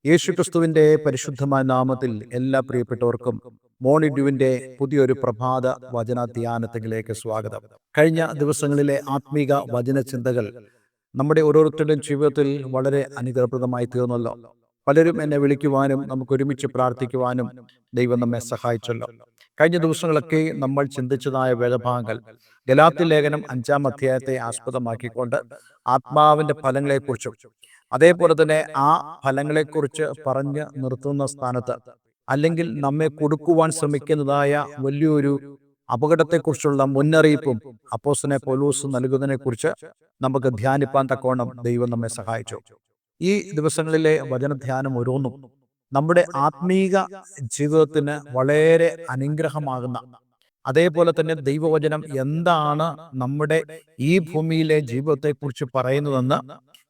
യേശുക്രിസ്തുവിന്റെ പരിശുദ്ധമായ നാമത്തിൽ എല്ലാ പ്രിയപ്പെട്ടവർക്കും മോണിഡ്യുവിന്റെ പുതിയൊരു പ്രഭാത വചന ധ്യാനത്തിലേക്ക് സ്വാഗതം. കഴിഞ്ഞ ദിവസങ്ങളിലെ ആത്മീക വചന ചിന്തകൾ നമ്മുടെ ഓരോരുത്തരുടെയും ജീവിതത്തിൽ വളരെ അനുഗ്രഹപ്രദമായി തീർന്നല്ലോ. പലരും എന്നെ വിളിക്കുവാനും നമുക്ക് ഒരുമിച്ച് പ്രാർത്ഥിക്കുവാനും ദൈവം നമ്മെ സഹായിച്ചല്ലോ. കഴിഞ്ഞ ദിവസങ്ങളൊക്കെ നമ്മൾ ചിന്തിച്ചതായ വേദഭാഗങ്ങൾ ഗലാത്യ ലേഖനം 5-ാം അധ്യായത്തെ ആസ്പദമാക്കിക്കൊണ്ട് ആത്മാവിന്റെ ഫലങ്ങളെക്കുറിച്ചും അതേപോലെ തന്നെ ആ ഫലങ്ങളെക്കുറിച്ച് പറഞ്ഞ് നിർത്തുന്ന സ്ഥാനത്ത് അല്ലെങ്കിൽ നമ്മെ കൊടുക്കുവാൻ ശ്രമിക്കുന്നതായ വലിയൊരു അപകടത്തെക്കുറിച്ചുള്ള മുന്നറിയിപ്പും അപ്പോസ്തലനായ പൗലോസ് നൽകുന്നതിനെ കുറിച്ച് നമുക്ക് ധ്യാനിപ്പാൻ തക്കവണ്ണം ദൈവം നമ്മെ സഹായിച്ചു. ഈ ദിവസങ്ങളിലെ വചനധ്യാനം ഓരോന്നും നമ്മുടെ ആത്മീക ജീവിതത്തിന് വളരെ അനുഗ്രഹമാകുന്ന, അതേപോലെ തന്നെ ദൈവവചനം എന്താണ് നമ്മുടെ ഈ ഭൂമിയിലെ ജീവിതത്തെക്കുറിച്ച് പറയുന്നതെന്ന്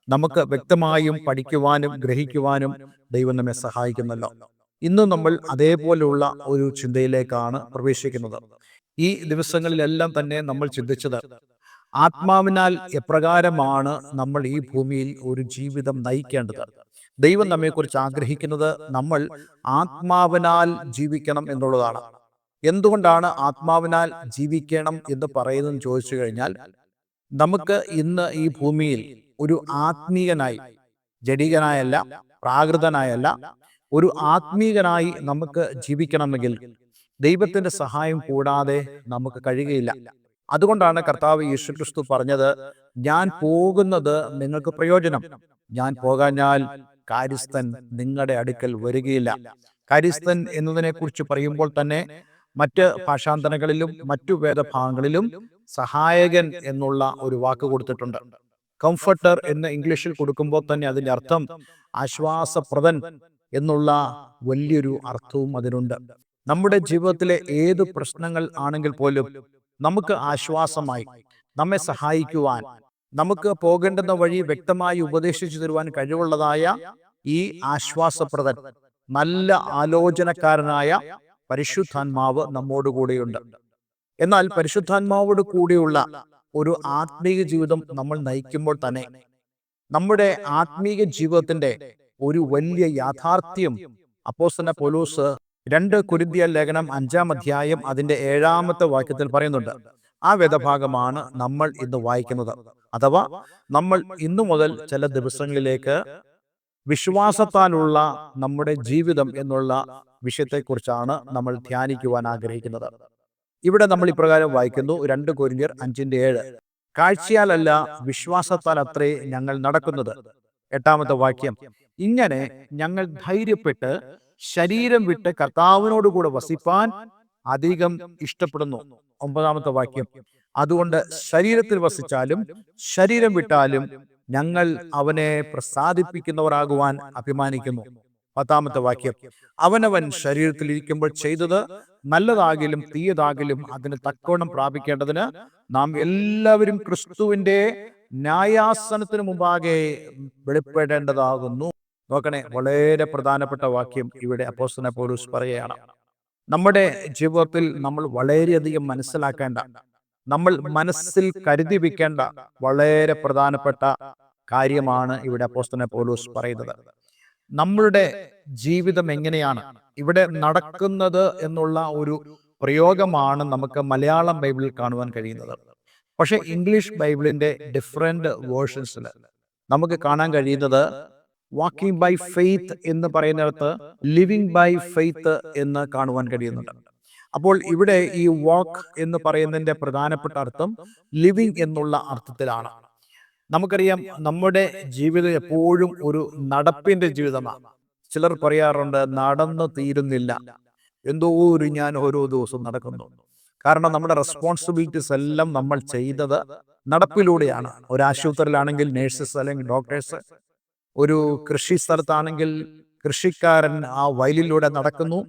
നമുക്ക് വ്യക്തമായും പഠിക്കുവാനും ഗ്രഹിക്കുവാനും ദൈവം നമ്മെ സഹായിക്കുന്നല്ലോ. ഇന്ന് നമ്മൾ അതേപോലെയുള്ള ഒരു ചിന്തയിലേക്കാണ് പ്രവേശിക്കുന്നത്. ഈ ദിവസങ്ങളിലെല്ലാം തന്നെ നമ്മൾ ചിന്തിച്ചത് ആത്മാവിനാൽ എപ്രകാരമാണ് നമ്മൾ ഈ ഭൂമിയിൽ ഒരു ജീവിതം നയിക്കേണ്ടത്. ദൈവം നമ്മെക്കുറിച്ച് ആഗ്രഹിക്കുന്നത് നമ്മൾ ആത്മാവിനാൽ ജീവിക്കണം എന്നുള്ളതാണ്. എന്തുകൊണ്ടാണ് ആത്മാവിനാൽ ജീവിക്കണം എന്ന് പറയുന്നതെന്ന് ചോദിച്ചു കഴിഞ്ഞാൽ, നമുക്ക് ഇന്ന് ഈ ഭൂമിയിൽ ഒരു ആത്മീയനായി, ജഡികനായല്ല, പ്രാകൃതനായല്ല, ഒരു ആത്മീയനായി നമുക്ക് ജീവിക്കണമെങ്കിൽ ദൈവത്തിന്റെ സഹായം കൂടാതെ നമുക്ക് കഴിയുകയില്ല. അതുകൊണ്ടാണ് കർത്താവ് യേശുക്രിസ്തു പറഞ്ഞത്, ഞാൻ പോകുന്നത് നിങ്ങൾക്ക് പ്രയോജനം, ഞാൻ പോകാഞ്ഞാൽ കാര്യസ്ഥൻ നിങ്ങളുടെ അടുക്കൽ വരികയില്ല. കാര്യസ്ഥൻ എന്നതിനെ കുറിച്ച് പറയുമ്പോൾ തന്നെ മറ്റ് ഭാഷാന്തരങ്ങളിലും മറ്റു വേദഭാഗങ്ങളിലും സഹായകൻ എന്നുള്ള ഒരു വാക്ക് കൊടുത്തിട്ടുണ്ട്. കംഫർട്ടർ എന്ന് ഇംഗ്ലീഷിൽ കൊടുക്കുമ്പോൾ തന്നെ അതിന്റെ അർത്ഥം ആശ്വാസപ്രദൻ എന്നുള്ള വലിയൊരു അർത്ഥവും അതിനുണ്ട്. നമ്മുടെ ജീവിതത്തിലെ ഏത് പ്രശ്നങ്ങൾ ആണെങ്കിൽ പോലും നമുക്ക് ആശ്വാസമായി, നമ്മെ സഹായിക്കുവാൻ, നമുക്ക് പോകേണ്ടുന്ന വഴി വ്യക്തമായി ഉപദേശിച്ചു തരുവാൻ കഴിവുള്ളതായ ഈ ആശ്വാസപ്രദൻ, നല്ല ആലോചനക്കാരനായ പരിശുദ്ധാത്മാവ് നമ്മോടുകൂടെയുണ്ട്. എന്നാൽ പരിശുദ്ധാത്മാവോട് കൂടിയുള്ള ഒരു ആത്മീയ ജീവിതം നമ്മൾ നയിക്കുമ്പോൾ തന്നെ നമ്മുടെ ആത്മീയ ജീവിതത്തിന്റെ ഒരു വലിയ യാഥാർത്ഥ്യം അപ്പോസ്തലനായ പൗലോസ് 2 കൊരിന്ത്യർ ലേഖനം 5-ാം അധ്യായം അതിന്റെ 7-ാമത്തെ വാക്യത്തിൽ പറയുന്നുണ്ട്. ആ വേദഭാഗമാണ് നമ്മൾ ഇന്ന് വായിക്കുന്നത്. അഥവാ നമ്മൾ ഇന്നു മുതൽ ചില ദിവസങ്ങളിലേക്ക് വിശ്വാസത്താലുള്ള നമ്മുടെ ജീവിതം എന്നുള്ള വിഷയത്തെക്കുറിച്ചാണ് നമ്മൾ ധ്യാനിക്കുവാൻ ആഗ്രഹിക്കുന്നത്. ഇവിടെ നമ്മൾ ഇപ്രകാരം വായിക്കുന്നു, 2 കൊരിന്ത്യർ 5:7. കാഴ്ചയാലല്ല വിശ്വാസത്താൽ അത്രേ ഞങ്ങൾ നടക്കുന്നത്. 8-ാമത്തെ വാക്യം, ഇങ്ങനെ ഞങ്ങൾ ധൈര്യപ്പെട്ട് ശരീരം വിട്ട് കർത്താവിനോട് കൂടെ വസിപ്പാൻ അധികം ഇഷ്ടപ്പെടുന്നു. 9-ാമത്തെ വാക്യം, അതുകൊണ്ട് ശരീരത്തിൽ വസിച്ചാലും ശരീരം വിട്ടാലും ഞങ്ങൾ അവനെ പ്രസാദിപ്പിക്കുന്നവരാകുവാൻ അഭിമാനിക്കുന്നു. 10-ാമത്തെ വാക്യം, അവനവൻ ശരീരത്തിൽ ഇരിക്കുമ്പോൾ ചെയ്തത് നല്ലതാകിലും തീയതാകിലും അതിന് തക്കവണ്ണം പ്രാപിക്കേണ്ടതിന് നാം എല്ലാവരും ക്രിസ്തുവിന്റെ ന്യായാസനത്തിന് മുമ്പാകെ വെളിപ്പെടേണ്ടതാകുന്നു. നോക്കണേ, വളരെ പ്രധാനപ്പെട്ട വാക്യം ഇവിടെ അപ്പോസ്തലനായ പൗലോസ് പറയുകയാണ്. നമ്മുടെ ജീവിതത്തിൽ നമ്മൾ വളരെയധികം മനസ്സിലാക്കേണ്ട, നമ്മൾ മനസ്സിൽ കരുതി വെക്കേണ്ട വളരെ പ്രധാനപ്പെട്ട കാര്യമാണ് ഇവിടെ അപ്പോസ്തലനായ പൗലോസ് പറയുന്നത്. നമ്മളുടെ ജീവിതം എങ്ങനെയാണ് ഇവിടെ നടക്കുന്നത് എന്നുള്ള ഒരു പ്രയോഗമാണ് നമുക്ക് മലയാളം ബൈബിളിൽ കാണുവാൻ കഴിയുന്നത്. പക്ഷെ ഇംഗ്ലീഷ് ബൈബിളിന്റെ ഡിഫറെന്റ് വേർഷൻസിൽ നമുക്ക് കാണാൻ കഴിയുന്നത് വാക്കിംഗ് ബൈ ഫെയ്ത്ത് എന്ന് പറയുന്നിടത്ത് ലിവിങ് ബൈ ഫെയ്ത്ത് എന്ന് കാണുവാൻ കഴിയുന്നുണ്ട്. അപ്പോൾ ഇവിടെ ഈ വാക്ക് എന്ന് പറയുന്നതിന്റെ പ്രധാനപ്പെട്ട അർത്ഥം ലിവിങ് എന്നുള്ള അർത്ഥത്തിലാണ്. നമുക്കറിയാം, നമ്മുടെ ജീവിതം എപ്പോഴും ഒരു നടപ്പിന്റെ ജീവിതമാണ്. ചിലർ പറയാറുണ്ട്, നടന്നു തീരുന്നില്ല, എന്തോ ഞാൻ ഓരോ ദിവസവും നടക്കുന്നു. കാരണം നമ്മുടെ റെസ്പോൺസിബിലിറ്റീസ് എല്ലാം നമ്മൾ ചെയ്തത് നടപ്പിലൂടെയാണ്. ഒരു ആശുപത്രിയിലാണെങ്കിൽ നേഴ്സസ് അല്ലെങ്കിൽ ഡോക്ടേഴ്സ്, ഒരു കൃഷി സ്ഥലത്താണെങ്കിൽ കൃഷിക്കാരൻ ആ വയലിലൂടെ നടക്കുന്നു.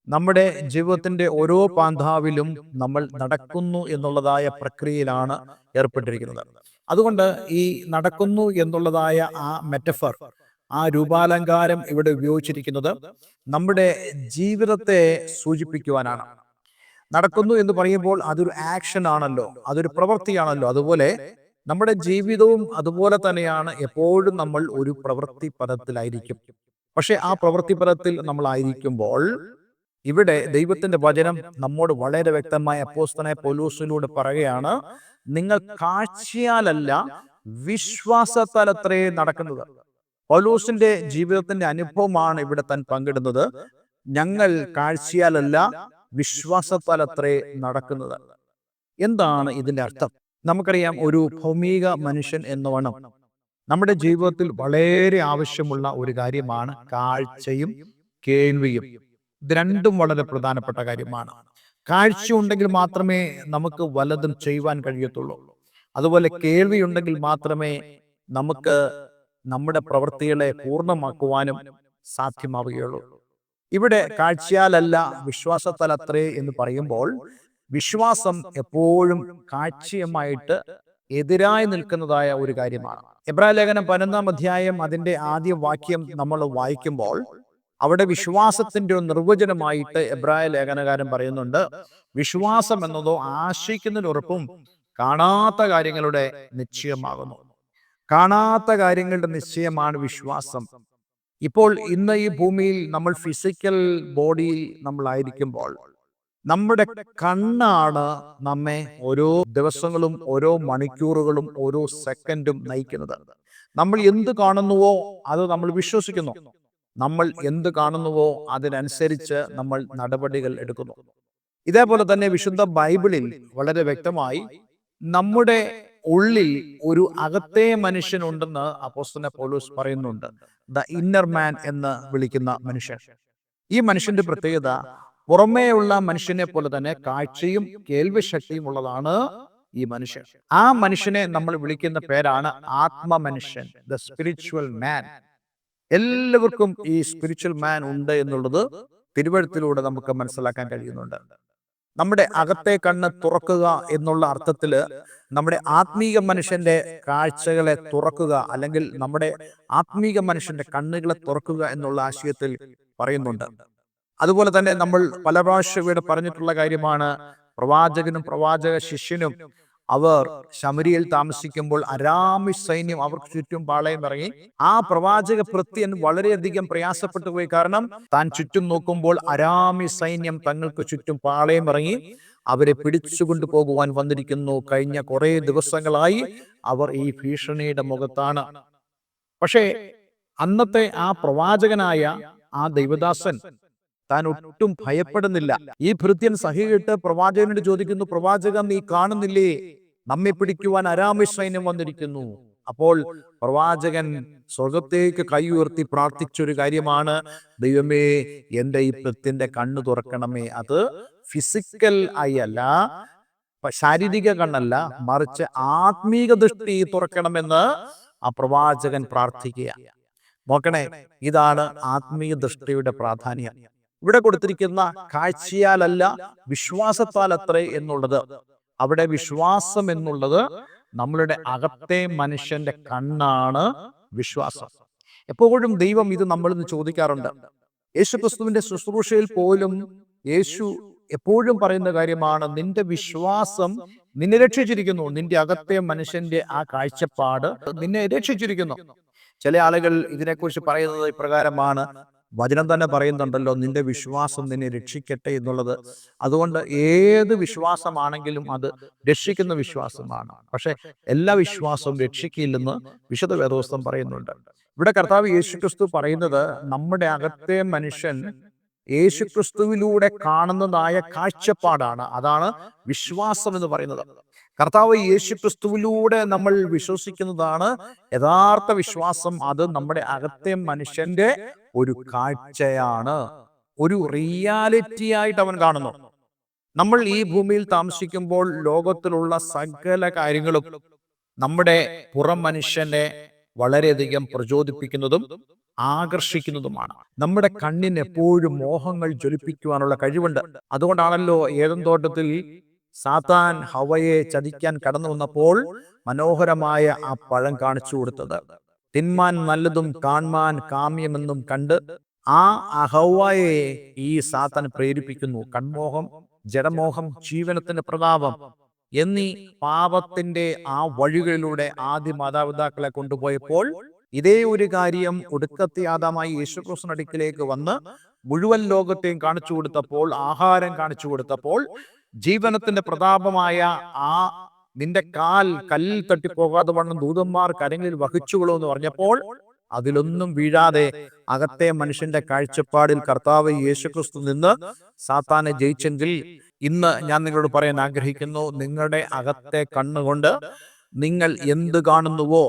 നമ്മുടെ ജീവിതത്തിന്റെ ഓരോ പാന്താവിലും നമ്മൾ നടക്കുന്നു എന്നുള്ളതായ പ്രക്രിയയിലാണ് ഏർപ്പെട്ടിരിക്കുന്നത്. അതുകൊണ്ട് ഈ നടക്കുന്നു എന്നുള്ളതായ ആ മെറ്റഫർ, ആ രൂപാലങ്കാരം ഇവിടെ ഉപയോഗിച്ചിരിക്കുന്നത് നമ്മുടെ ജീവിതത്തെ സൂചിപ്പിക്കുവാനാണ്. നടക്കുന്നു എന്ന് പറയുമ്പോൾ അതൊരു ആക്ഷൻ ആണല്ലോ, അതൊരു പ്രവൃത്തിയാണല്ലോ. അതുപോലെ നമ്മുടെ ജീവിതവും അതുപോലെ തന്നെയാണ്. എപ്പോഴും നമ്മൾ ഒരു പ്രവൃത്തി പദത്തിലായിരിക്കും. പക്ഷെ ആ പ്രവൃത്തിപരത്തിൽ നമ്മളായിരിക്കുമ്പോൾ ഇവിടെ ദൈവത്തിന്റെ വചനം നമ്മോട് വളരെ വ്യക്തമായ അപ്പോസ്തലനായ പൗലോസിലൂടെ പറയുകയാണ്, നിങ്ങൾ കാഴ്ചയാലല്ല വിശ്വാസത്താലത്രേ നടക്കുന്നത്. പൗലോസിന്റെ ജീവിതത്തിന്റെ അനുഭവമാണ് ഇവിടെ താൻ പങ്കിടുന്നത്. ഞങ്ങൾ കാഴ്ചയാലല്ല വിശ്വാസത്താലത്രേ നടക്കുന്നത്. എന്താണ് ഇതിന്റെ അർത്ഥം? നമുക്കറിയാം, ഒരു ഭൗമിക മനുഷ്യൻ എന്നവണ്ണം നമ്മുടെ ജീവിതത്തിൽ വളരെ ആവശ്യമുള്ള ഒരു കാര്യമാണ് കാഴ്ചയും കേൾവിയും. ഇത് രണ്ടും വളരെ പ്രധാനപ്പെട്ട കാര്യമാണ്. കാഴ്ച ഉണ്ടെങ്കിൽ മാത്രമേ നമുക്ക് വല്ലതും ചെയ്യുവാൻ കഴിയത്തുള്ളൂ. അതുപോലെ കേൾവി ഉണ്ടെങ്കിൽ മാത്രമേ നമുക്ക് നമ്മുടെ പ്രവൃത്തികളെ പൂർണ്ണമാക്കുവാനും സാധ്യമാവുകയുള്ളൂ. ഇവിടെ കാഴ്ചയാലല്ല വിശ്വാസത്താൽ അത്രേ എന്ന് പറയുമ്പോൾ വിശ്വാസം എപ്പോഴും കാഴ്ചയുമായിട്ട് എതിരായി നിൽക്കുന്നതായ ഒരു കാര്യമാണ്. എബ്രായ ലേഖനം 11-ാം അധ്യായം അതിന്റെ ആദ്യ വാക്യം നമ്മൾ വായിക്കുമ്പോൾ അവിടെ വിശ്വാസത്തിന്റെ ഒരു നിർവചനമായിട്ട് എബ്രായ ലേഖനകാരൻ പറയുന്നുണ്ട്, വിശ്വാസം എന്നതോ ആശിക്കുന്നതിന് ഉറപ്പും കാണാത്ത കാര്യങ്ങളുടെ നിശ്ചയമാകുന്നു. കാണാത്ത കാര്യങ്ങളുടെ നിശ്ചയമാണ് വിശ്വാസം. ഇപ്പോൾ ഇന്ന് ഈ ഭൂമിയിൽ നമ്മൾ ഫിസിക്കൽ ബോഡിയിൽ നമ്മളായിരിക്കുമ്പോൾ നമ്മുടെ കണ്ണാണ് നമ്മെ ഓരോ ദിവസങ്ങളും ഓരോ മണിക്കൂറുകളും ഓരോ സെക്കൻഡും നയിക്കുന്നത്. നമ്മൾ എന്ത് കാണുന്നുവോ അത് നമ്മൾ വിശ്വസിക്കുന്നു. നമ്മൾ എന്ത് കാണുന്നുവോ അതിനനുസരിച്ച് നമ്മൾ നടപടികൾ എടുക്കുന്നു. ഇതേപോലെ തന്നെ വിശുദ്ധ ബൈബിളിൽ വളരെ വ്യക്തമായി നമ്മുടെ ഉള്ളിൽ ഒരു അകത്തെ മനുഷ്യനുണ്ടെന്ന് അപ്പോസ്തലൻ പൗലോസ് പറയുന്നുണ്ട്. ദ ഇന്നർ മാൻ എന്ന് വിളിക്കുന്ന മനുഷ്യൻ. ഈ മനുഷ്യന്റെ പ്രത്യേകത പുറമേയുള്ള മനുഷ്യനെ പോലെ തന്നെ കാഴ്ചയും കേൾവി ശക്തിയും ഉള്ളതാണ് ഈ മനുഷ്യൻ. ആ മനുഷ്യനെ നമ്മൾ വിളിക്കുന്ന പേരാണ് ആത്മമനുഷ്യൻ, ദ സ്പിരിച്വൽ മാൻ. എല്ലാവർക്കും ഈ സ്പിരിച്വൽ മാൻ ഉണ്ട് എന്നുള്ളത് തിരുവഴുത്തിലൂടെ നമുക്ക് മനസ്സിലാക്കാൻ കഴിയുന്നുണ്ട്. നമ്മുടെ അകത്തെ കണ്ണ് തുറക്കുക എന്നുള്ള അർത്ഥത്തില് നമ്മുടെ ആത്മീക മനുഷ്യന്റെ കാഴ്ചകളെ തുറക്കുക, അല്ലെങ്കിൽ നമ്മുടെ ആത്മീക മനുഷ്യന്റെ കണ്ണുകളെ തുറക്കുക എന്നുള്ള ആശയത്തിൽ പറയുന്നുണ്ട്. അതുപോലെ തന്നെ നമ്മൾ പല പ്രാവശ്യം ഇവിടെ പറഞ്ഞിട്ടുള്ള കാര്യമാണ്, പ്രവാചകനും പ്രവാചക ശിഷ്യനും അവർ ശമരിയിൽ താമസിക്കുമ്പോൾ അരാമി സൈന്യം അവർക്ക് ചുറ്റും പാളയം ഇറങ്ങി. ആ പ്രവാചക ഭൃത്യൻ വളരെയധികം പ്രയാസപ്പെട്ടു പോയി. കാരണം താൻ ചുറ്റും നോക്കുമ്പോൾ അരാമി സൈന്യം തങ്ങൾക്ക് ചുറ്റും പാളയം ഇറങ്ങി അവരെ പിടിച്ചുകൊണ്ടു പോകുവാൻ വന്നിരിക്കുന്നു. കഴിഞ്ഞ കുറെ ദിവസങ്ങളായി അവർ ഈ ഭീഷണിയുടെ മുഖത്താണ്. പക്ഷേ അന്നത്തെ ആ പ്രവാചകനായ ആ ദൈവദാസൻ താൻ ഒട്ടും ഭയപ്പെടുന്നില്ല. ഈ ഭൃത്യൻ സഹികെട്ട് പ്രവാചകനോട് ചോദിക്കുന്നു, പ്രവാചകൻ നീ കാണുന്നില്ലേ, നമ്മെ പിടിക്കുവാൻ അരാമി സൈന്യം വന്നിരിക്കുന്നു. അപ്പോൾ പ്രവാചകൻ സ്വർഗത്തേക്ക് കൈ ഉയർത്തി പ്രാർത്ഥിച്ചൊരു കാര്യമാണ്, ദൈവമേ എന്റെ ഈ ഭൃത്യന്റെ കണ്ണ് തുറക്കണമേ. അത് ഫിസിക്കൽ ആയി അല്ല, ശാരീരിക കണ്ണല്ല, മറിച്ച് ആത്മീക ദൃഷ്ടി തുറക്കണമെന്ന് ആ പ്രവാചകൻ പ്രാർത്ഥിക്കുക. നോക്കണേ, ഇതാണ് ആത്മീയ ദൃഷ്ടിയുടെ പ്രാധാന്യം. ഇവിടെ കൊടുത്തിരിക്കുന്ന കാഴ്ചയാലല്ല വിശ്വാസത്താൽ അത്രേ എന്നുള്ളത്, അവിടെ വിശ്വാസം എന്നുള്ളത് നമ്മളുടെ അകത്തെ മനുഷ്യന്റെ കണ്ണാണ് വിശ്വാസം. എപ്പോഴും ദൈവം ഇത് നമ്മളിൽ നിന്ന് ചോദിക്കാറുണ്ട്. യേശു ക്രിസ്തുവിന്റെ ശുശ്രൂഷയിൽ പോലും യേശു എപ്പോഴും പറയുന്ന കാര്യമാണ്, നിന്റെ വിശ്വാസം നിന്നെ രക്ഷിച്ചിരിക്കുന്നു. നിന്റെ അകത്തെ മനുഷ്യന്റെ ആ കാഴ്ചപ്പാട് നിന്നെ രക്ഷിച്ചിരിക്കുന്നു. ചില ആളുകൾ ഇതിനെക്കുറിച്ച് പറയുന്നത് ഇപ്രകാരമാണ്, വചനം തന്നെ പറയുന്നുണ്ടല്ലോ, നിന്റെ വിശ്വാസം നിന്നെ രക്ഷിക്കട്ടെ എന്നുള്ളത്. അതുകൊണ്ട് ഏത് വിശ്വാസമാണെങ്കിലും അത് രക്ഷിക്കുന്ന വിശ്വാസമാണ്. പക്ഷെ എല്ലാ വിശ്വാസവും രക്ഷിക്കില്ലെന്ന് വിശുദ്ധ വേദപുസ്തകം പറയുന്നുണ്ട്. ഇവിടെ കർത്താവ് യേശുക്രിസ്തു പറയുന്നത് നമ്മുടെ അകത്തെ മനുഷ്യൻ യേശുക്രിസ്തുവിലൂടെ കാണുന്നതായ കാഴ്ചപ്പാടാണ്. അതാണ് വിശ്വാസം എന്ന് പറയുന്നത്. കർത്താവ് യേശുക്രിസ്തുവിലൂടെ നമ്മൾ വിശ്വസിക്കുന്നതാണ് യഥാർത്ഥ വിശ്വാസം. അത് നമ്മുടെ അകത്തെ മനുഷ്യന്റെ ഒരു കാഴ്ചയാണ്, ഒരു റിയാലിറ്റി ആയിട്ട് അവൻ കാണുന്നു. നമ്മൾ ഈ ഭൂമിയിൽ താമസിക്കുമ്പോൾ ലോകത്തിലുള്ള സകല കാര്യങ്ങളും നമ്മുടെ പുറം മനുഷ്യനെ വളരെയധികം പ്രചോദിപ്പിക്കുന്നതും ആകർഷിക്കുന്നതുമാണ്. നമ്മുടെ കണ്ണിന് എപ്പോഴും മോഹങ്ങൾ ജ്വലിപ്പിക്കുവാനുള്ള കഴിവുണ്ട്. അതുകൊണ്ടാണല്ലോ ഏദൻ തോട്ടത്തിൽ സാത്താൻ ഹവ്വയെ ചതിക്കാൻ കടന്നു വന്നപ്പോൾ മനോഹരമായ ആ പഴം കാണിച്ചു കൊടുത്തത്. തിന്മാൻ നല്ലതും കാൺമാൻ കാമ്യമെന്നും കണ്ട് ആ ഹവ്വയെ ഈ സാത്താൻ പ്രേരിപ്പിക്കുന്നു. കൺമോഹം, ജഡമോഹം, ജീവനത്തിന്റെ പ്രതാപം എന്നീ പാപത്തിന്റെ ആ വഴികളിലൂടെ ആദ്യ മാതാപിതാക്കളെ കൊണ്ടുപോയപ്പോൾ ഇതേ ഒരു കാര്യം ഒടുക്കത്തെ ആദാമായി യേശുക്രിസ്തുവിന്റെ അടുക്കിലേക്ക് വന്ന് മുഴുവൻ ലോകത്തെയും കാണിച്ചു കൊടുത്തപ്പോൾ, ആഹാരം കാണിച്ചു കൊടുത്തപ്പോൾ, ജീവനത്തിന്റെ പ്രതാപമായ ആ നിന്റെ കാൽ കല്ലിൽ തട്ടിപ്പോകാതെ വണ്ണം ദൂതന്മാർ കരങ്ങളിൽ വഹിച്ചുകൊള്ളൂ എന്ന് പറഞ്ഞപ്പോൾ അതിലൊന്നും വീഴാതെ അകത്തെ മനുഷ്യന്റെ കാഴ്ചപ്പാടിൽ കർത്താവ് യേശുക്രിസ്തു നിന്ന് സാത്താനെ ജയിച്ചെങ്കിൽ, ഇന്ന് ഞാൻ നിങ്ങളോട് പറയാൻ ആഗ്രഹിക്കുന്നു, നിങ്ങളുടെ അകത്തെ കണ്ണുകൊണ്ട് നിങ്ങൾ എന്ത് കാണുന്നുവോ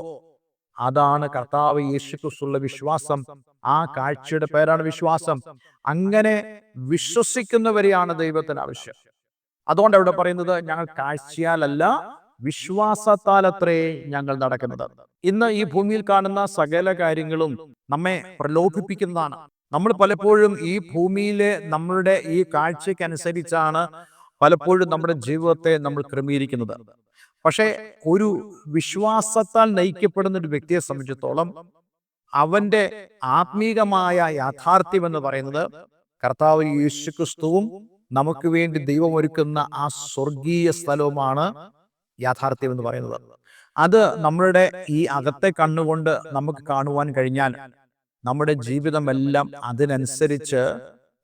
അതാണ് കർത്താവ് യേശുക്രിസ്തുള്ള വിശ്വാസം. ആ കാഴ്ചയുടെ പേരാണ് വിശ്വാസം. അങ്ങനെ വിശ്വസിക്കുന്നവരെയാണ് ദൈവത്തിന് ആവശ്യം. അതുകൊണ്ട് അവിടെ പറയുന്നത്, ഞങ്ങൾ കാഴ്ചയാലല്ല വിശ്വാസത്താലത്രേ ഞങ്ങൾ നടക്കുന്നത്. ഇന്ന് ഈ ഭൂമിയിൽ കാണുന്ന സകല കാര്യങ്ങളും നമ്മെ പ്രലോഭിപ്പിക്കുന്നതാണ്. നമ്മൾ പലപ്പോഴും ഈ ഭൂമിയിലെ നമ്മളുടെ ഈ കാഴ്ചയ്ക്കനുസരിച്ചാണ് പലപ്പോഴും നമ്മുടെ ജീവിതത്തെ നമ്മൾ ക്രമീകരിക്കുന്നത്. പക്ഷേ ഒരു വിശ്വാസത്താൽ നയിക്കപ്പെടുന്ന ഒരു വ്യക്തിയെ സംബന്ധിച്ചിടത്തോളം അവന്റെ ആത്മീകമായ യാഥാർത്ഥ്യം എന്ന് പറയുന്നത് കർത്താവ് യേശുക്രിസ്തുവും നമുക്ക് വേണ്ടി ദൈവം ഒരുക്കുന്ന ആ സ്വർഗീയ സ്ഥലവുമാണ് യാഥാർത്ഥ്യം എന്ന് പറയുന്നത്. അത് നമ്മളുടെ ഈ അകത്തെ കണ്ണുകൊണ്ട് നമുക്ക് കാണുവാൻ കഴിഞ്ഞാൽ നമ്മുടെ ജീവിതമെല്ലാം അതിനനുസരിച്ച്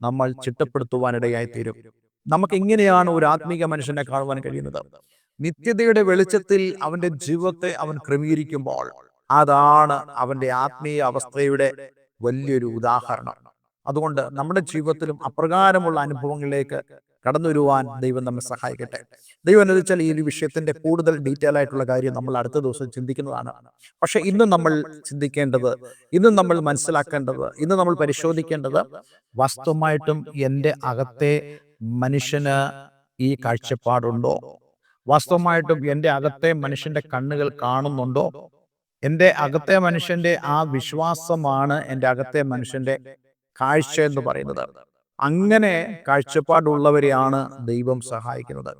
നമ്മൾ ചിട്ടപ്പെടുത്തുവാനിടയായി തീരും. നമുക്ക് എങ്ങനെയാണ് ഒരു ആത്മീക മനുഷ്യനെ കാണുവാൻ കഴിയുന്നത്? നിത്യതയുടെ വെളിച്ചത്തിൽ അവന്റെ ജീവിതത്തെ അവൻ ക്രമീകരിക്കുമ്പോൾ അതാണ് അവന്റെ ആത്മീയ അവസ്ഥയുടെ വലിയൊരു ഉദാഹരണം. അതുകൊണ്ട് നമ്മുടെ ജീവിതത്തിലും അപ്രകാരമുള്ള അനുഭവങ്ങളിലേക്ക് കടന്നു വരുവാൻ ദൈവം നമ്മെ സഹായിക്കട്ടെ. ദൈവം അനുവദിച്ചാൽ ഈ ഒരു വിഷയത്തിന്റെ കൂടുതൽ ഡീറ്റെയിൽ ആയിട്ടുള്ള കാര്യം നമ്മൾ അടുത്ത ദിവസം ചിന്തിക്കുന്നതാണ്. പക്ഷെ ഇന്ന് നമ്മൾ ചിന്തിക്കേണ്ടത്, ഇന്ന് നമ്മൾ മനസ്സിലാക്കേണ്ടത്, ഇന്ന് നമ്മൾ പരിശോധിക്കേണ്ടത്, വാസ്തവമായിട്ടും എൻ്റെ അകത്തെ മനുഷ്യന് ഈ കാഴ്ചപ്പാടുണ്ടോ? വാസ്തവമായിട്ടും എൻ്റെ അകത്തെ മനുഷ്യന്റെ കണ്ണുകൾ കാണുന്നുണ്ടോ? എൻ്റെ അകത്തെ മനുഷ്യന്റെ ആ വിശ്വാസമാണ് എൻ്റെ അകത്തെ മനുഷ്യന്റെ കാഴ്ച എന്ന് പറയുന്നത്. അങ്ങനെ കാഴ്ചപ്പാടുള്ളവരെയാണ് ദൈവം സഹായിക്കുന്നത്.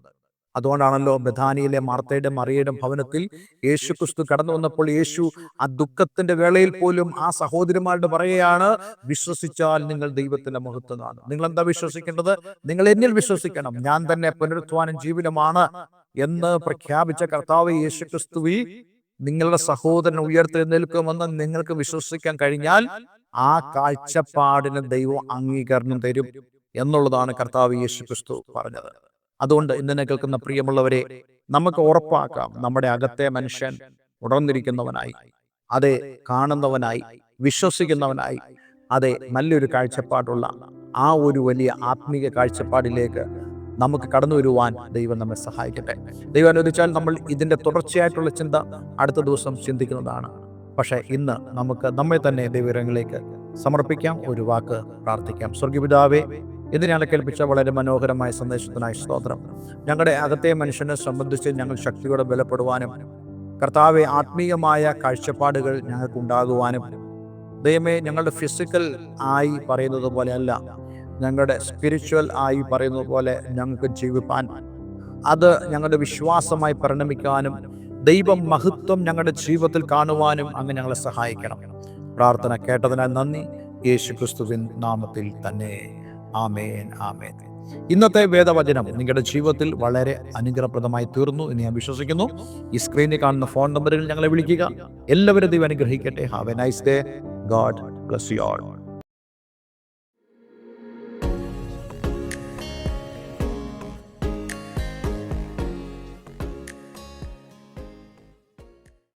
അതുകൊണ്ടാണല്ലോ ബഥാനിയിലെ മാർത്തയുടെ മറിയയുടെ ഭവനത്തിൽ യേശു ക്രിസ്തു കടന്നു വന്നപ്പോൾ യേശു ആ ദുഃഖത്തിന്റെ വേളയിൽ പോലും ആ സഹോദരിമാരോട് പറയുകയാണ്, വിശ്വസിച്ചാൽ നിങ്ങൾ ദൈവത്തിന്റെ മഹത്വമാണ്. നിങ്ങൾ എന്താ വിശ്വസിക്കേണ്ടത്? നിങ്ങൾ എന്നിൽ വിശ്വസിക്കണം, ഞാൻ തന്നെ പുനരുത്ഥാനം ജീവനുമാണ് എന്ന് പ്രഖ്യാപിച്ച കർത്താവ് യേശു ക്രിസ്തുവിൽ നിങ്ങളുടെ സഹോദരൻ ഉയർത്തെഴുന്നേൽക്കുമെന്ന് നിങ്ങൾക്ക് വിശ്വസിക്കാൻ കഴിഞ്ഞാൽ ആ കാഴ്ചപ്പാടിന് ദൈവം അംഗീകരണം തരും എന്നുള്ളതാണ് കർത്താവ് യേശു ക്രിസ്തു പറഞ്ഞത്. അതുകൊണ്ട് ഇന്നെ കേൾക്കുന്ന പ്രിയമുള്ളവരെ, നമുക്ക് ഉറപ്പാക്കാം, നമ്മുടെ അകത്തെ മനുഷ്യൻ ഉണർന്നിരിക്കുന്നവനായി, അതെ കാണുന്നവനായി, വിശ്വസിക്കുന്നവനായി, അതെ നല്ലൊരു കാഴ്ചപ്പാടുള്ള ആ ഒരു വലിയ ആത്മീയ കാഴ്ചപ്പാടിലേക്ക് നമുക്ക് കടന്നു വരുവാൻ ദൈവം നമ്മെ സഹായിക്കട്ടെ. ദൈവം അനുവദിച്ചാൽ നമ്മൾ ഇതിന്റെ തുടർച്ചയായിട്ടുള്ള ചിന്ത അടുത്ത ദിവസം ചിന്തിക്കുന്നതാണ്. പക്ഷേ ഇന്ന് നമുക്ക് നമ്മെ തന്നെ ദൈവങ്ങളിലേക്ക് സമർപ്പിക്കാം. ഒരു വാക്ക് പ്രാർത്ഥിക്കാം. സ്വർഗീയപിതാവേ, ഇതിനാണ് കേൾപ്പിച്ച വളരെ മനോഹരമായ സന്ദേശത്തിനായി സ്തോത്രം. ഞങ്ങളുടെ അകത്തെ മനുഷ്യനെ സംബന്ധിച്ച് ഞങ്ങൾ ശക്തിയോടെ ബലപ്പെടുവാനും, കർത്താവെ ആത്മീയമായ കാഴ്ചപ്പാടുകൾ ഞങ്ങൾക്ക് ഉണ്ടാകുവാനും, ദൈവമേ ഞങ്ങളുടെ ഫിസിക്കൽ ആയി പറയുന്നത് പോലെയല്ല, ഞങ്ങളുടെ സ്പിരിച്വൽ ആയി പറയുന്നത് പോലെ ഞങ്ങൾക്ക് ജീവിപ്പാൻ, അത് ഞങ്ങളുടെ വിശ്വാസമായി പരിണമിക്കാനും, ദൈവം മഹത്വം ഞങ്ങളുടെ ജീവിതത്തിൽ കാണുവാനും അങ്ങ് ഞങ്ങളെ സഹായിക്കണം. പ്രാർത്ഥന കേട്ടതിനാൽ നന്ദി, യേശു ക്രിസ്തുവിൻ നാമത്തിൽ തന്നെ. ആമേൻ, ആമേൻ. ഇന്നത്തെ വേദവചനം നിങ്ങളുടെ ജീവിതത്തിൽ വളരെ അനുഗ്രഹപ്രദമായി തീർന്നു എന്ന് ഞാൻ വിശ്വസിക്കുന്നു. ഈ സ്ക്രീനിൽ കാണുന്ന ഫോൺ നമ്പറിൽ ഞങ്ങളെ വിളിക്കുക. എല്ലാവരും ദൈവം അനുഗ്രഹിക്കട്ടെ. Have A nice day. God bless you all.